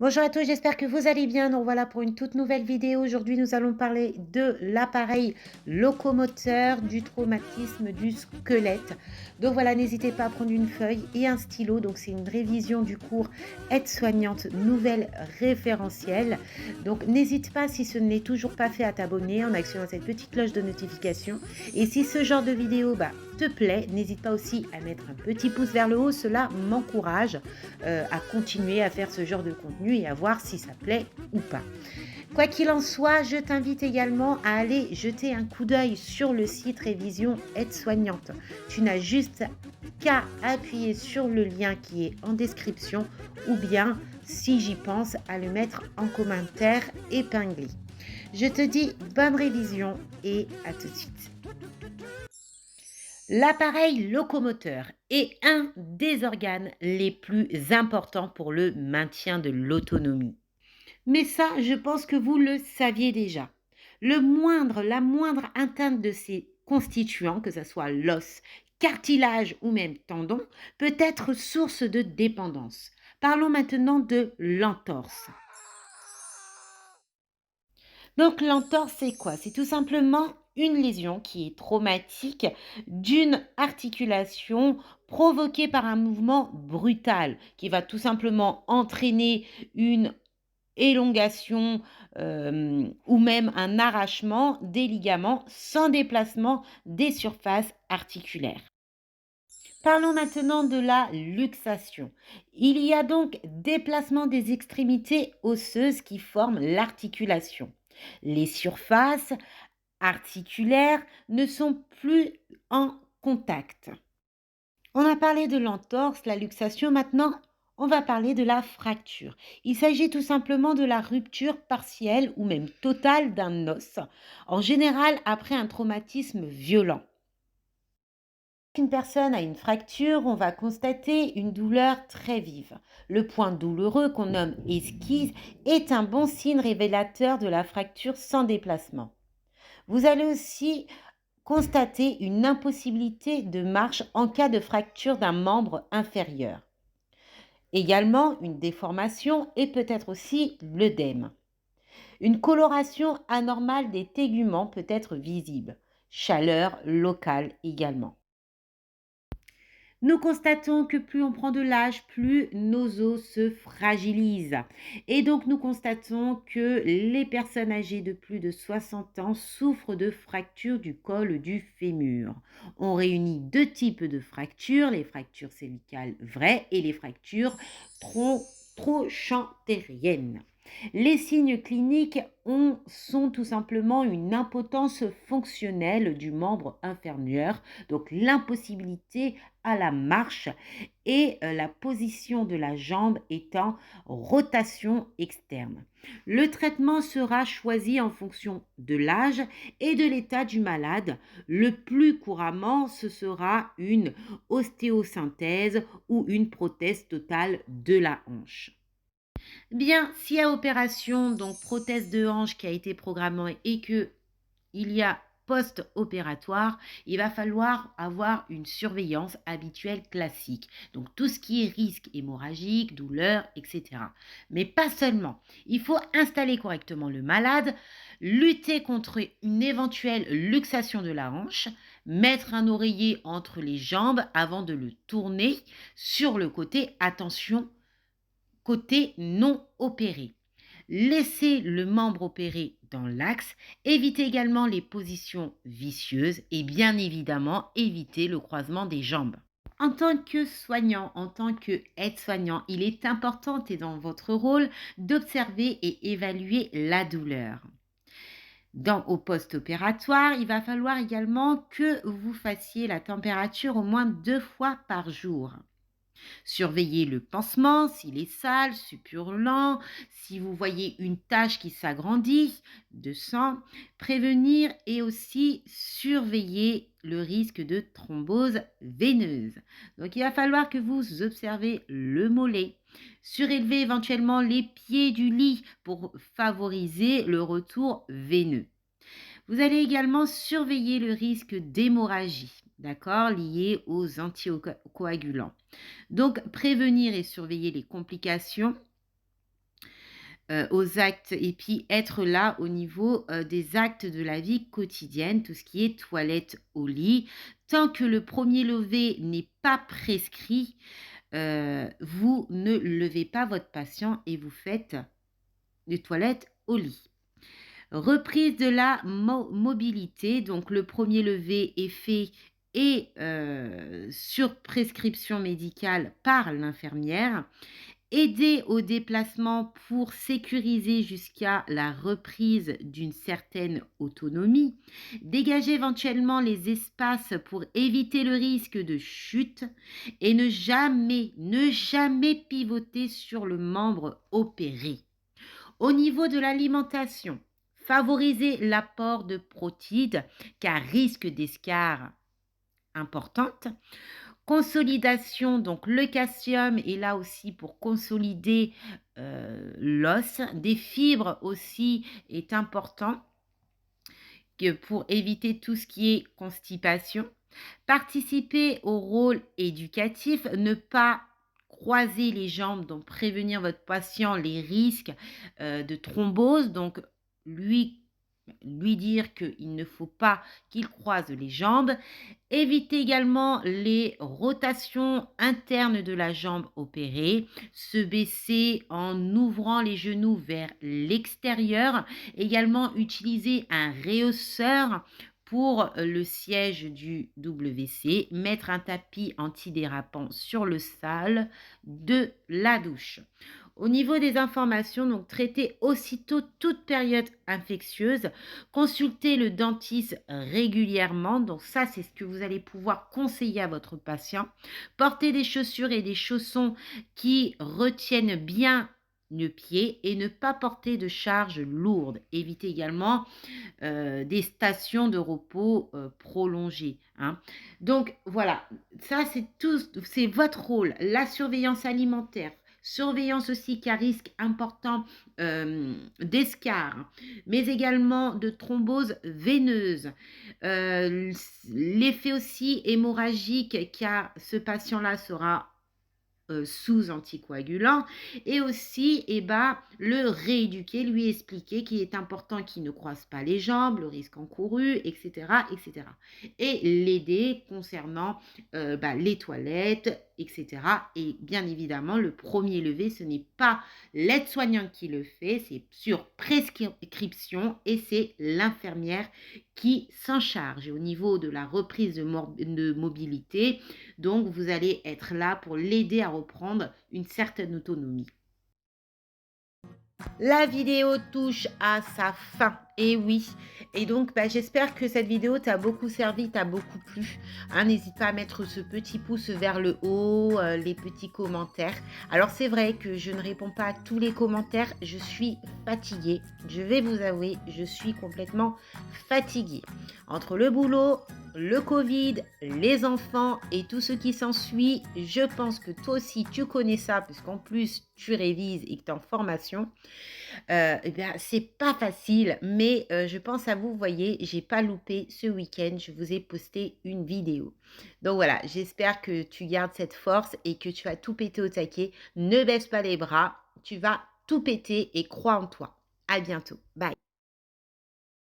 Bonjour à tous, j'espère que vous allez bien. Donc voilà pour une toute nouvelle vidéo. Aujourd'hui, nous allons parler de l'appareil locomoteur, du traumatisme du squelette. Donc voilà, n'hésitez pas à prendre une feuille et un stylo. Donc c'est une révision du cours aide-soignante nouvelle référentielle. Donc n'hésite pas, si ce n'est toujours pas fait, à t'abonner en actionnant cette petite cloche de notification. Et si ce genre de vidéo te plaît, n'hésite pas aussi à mettre un petit pouce vers le haut. Cela m'encourage à continuer à faire ce genre de contenu et à voir si ça plaît ou pas. Quoi qu'il en soit, je t'invite également à aller jeter un coup d'œil sur le site Révision Aide-Soignante. Tu n'as juste qu'à appuyer sur le lien qui est en description ou bien, si j'y pense, à le mettre en commentaire épinglé. Je te dis bonne révision et à tout de suite. L'appareil locomoteur est un des organes les plus importants pour le maintien de l'autonomie. Mais ça, je pense que vous le saviez déjà. La moindre atteinte de ces constituants, que ce soit l'os, cartilage ou même tendon, peut être source de dépendance. Parlons maintenant de l'entorse. Donc l'entorse, c'est quoi? C'est tout simplement une lésion qui est traumatique d'une articulation provoquée par un mouvement brutal qui va tout simplement entraîner une élongation ou même un arrachement des ligaments sans déplacement des surfaces articulaires. Parlons maintenant de la luxation. Il y a donc déplacement des extrémités osseuses qui forment l'articulation. Les surfaces articulaires ne sont plus en contact. On a parlé de l'entorse, la luxation, maintenant on va parler de la fracture. Il s'agit tout simplement de la rupture partielle ou même totale d'un os, en général après un traumatisme violent. Quand une personne a une fracture, on va constater une douleur très vive. Le point douloureux qu'on nomme esquisse est un bon signe révélateur de la fracture sans déplacement. Vous allez aussi constater une impossibilité de marche en cas de fracture d'un membre inférieur. Également une déformation et peut-être aussi l'œdème. Une coloration anormale des téguments peut être visible. Chaleur locale également. Nous constatons que plus on prend de l'âge, plus nos os se fragilisent. Et donc, nous constatons que les personnes âgées de plus de 60 ans souffrent de fractures du col du fémur. On réunit deux types de fractures, les fractures cervicales vraies et les fractures trochantériennes. Les signes cliniques sont tout simplement une impotence fonctionnelle du membre inférieur, donc l'impossibilité à la marche et la position de la jambe étant rotation externe. Le traitement sera choisi en fonction de l'âge et de l'état du malade. Le plus couramment, ce sera une ostéosynthèse ou une prothèse totale de la hanche. Bien, s'il y a opération, donc prothèse de hanche qui a été programmée et que il y a post-opératoire, il va falloir avoir une surveillance habituelle classique. Donc tout ce qui est risque hémorragique, douleur, etc. Mais pas seulement. Il faut installer correctement le malade, lutter contre une éventuelle luxation de la hanche, mettre un oreiller entre les jambes avant de le tourner sur le côté. Attention, côté non opéré. Laissez le membre opéré dans l'axe, évitez également les positions vicieuses et bien évidemment évitez le croisement des jambes. En tant que soignant, en tant que aide-soignant, il est important et dans votre rôle d'observer et évaluer la douleur. Au post-opératoire, il va falloir également que vous fassiez la température au moins 2 fois par jour. Surveillez le pansement, s'il est sale, suppurulent, si vous voyez une tache qui s'agrandit de sang, prévenir et aussi surveiller le risque de thrombose veineuse. Donc il va falloir que vous observez le mollet, surélevez éventuellement les pieds du lit pour favoriser le retour veineux. Vous allez également surveiller le risque d'hémorragie, d'accord, lié aux anticoagulants. Donc, prévenir et surveiller les complications aux actes et puis être là au niveau, des actes de la vie quotidienne, tout ce qui est toilette au lit. Tant que le premier lever n'est pas prescrit, vous ne levez pas votre patient et vous faites les toilettes au lit. Reprise de la mobilité, donc le premier lever est fait et sur prescription médicale par l'infirmière. Aider au déplacement pour sécuriser jusqu'à la reprise d'une certaine autonomie. Dégager éventuellement les espaces pour éviter le risque de chute et ne jamais pivoter sur le membre opéré. Au niveau de l'alimentation, favoriser l'apport de protides car risque d'escarre importante. Consolidation, donc le calcium est là aussi pour consolider l'os. Des fibres aussi est important pour éviter tout ce qui est constipation. Participer au rôle éducatif, ne pas croiser les jambes, donc prévenir votre patient les risques de thrombose, donc lui dire qu'il ne faut pas qu'il croise les jambes. Éviter également les rotations internes de la jambe opérée, se baisser en ouvrant les genoux vers l'extérieur. Également utiliser un réhausseur pour le siège du WC, mettre un tapis antidérapant sur le sale de la douche. Au niveau des informations, donc traiter aussitôt toute période infectieuse, consulter le dentiste régulièrement, donc ça c'est ce que vous allez pouvoir conseiller à votre patient, porter des chaussures et des chaussons qui retiennent bien le pied et ne pas porter de charges lourdes. Évitez également des stations de repos prolongées, hein. Donc voilà, ça c'est tout, c'est votre rôle. La surveillance alimentaire, surveillance aussi qu'à risque important d'escarre, mais également de thrombose veineuse. L'effet aussi hémorragique qu'a ce patient-là sera sous anticoagulant et aussi le rééduquer, lui expliquer qu'il est important qu'il ne croise pas les jambes, le risque encouru, etc. etc. Et l'aider concernant les toilettes, etc. Et bien évidemment, le premier lever, ce n'est pas l'aide-soignante qui le fait, c'est sur prescription et c'est l'infirmière qui s'en charge. Et au niveau de la reprise de mobilité, donc vous allez être là pour l'aider à reprendre une certaine autonomie. La vidéo touche à sa fin. Et oui, et donc j'espère que cette vidéo t'a beaucoup servi, t'a beaucoup plu. Hein, n'hésite pas à mettre ce petit pouce vers le haut, les petits commentaires. Alors c'est vrai que je ne réponds pas à tous les commentaires, je suis fatiguée. Je vais vous avouer, je suis complètement fatiguée. Entre le boulot, le Covid, les enfants et tout ce qui s'ensuit, je pense que toi aussi tu connais ça, puisqu'en plus tu révises et que tu es en formation. C'est pas facile, mais je pense à vous, voyez, j'ai pas loupé ce week-end, je vous ai posté une vidéo. Donc voilà, j'espère que tu gardes cette force et que tu vas tout péter au taquet. Ne baisse pas les bras, tu vas tout péter et crois en toi. À bientôt. Bye.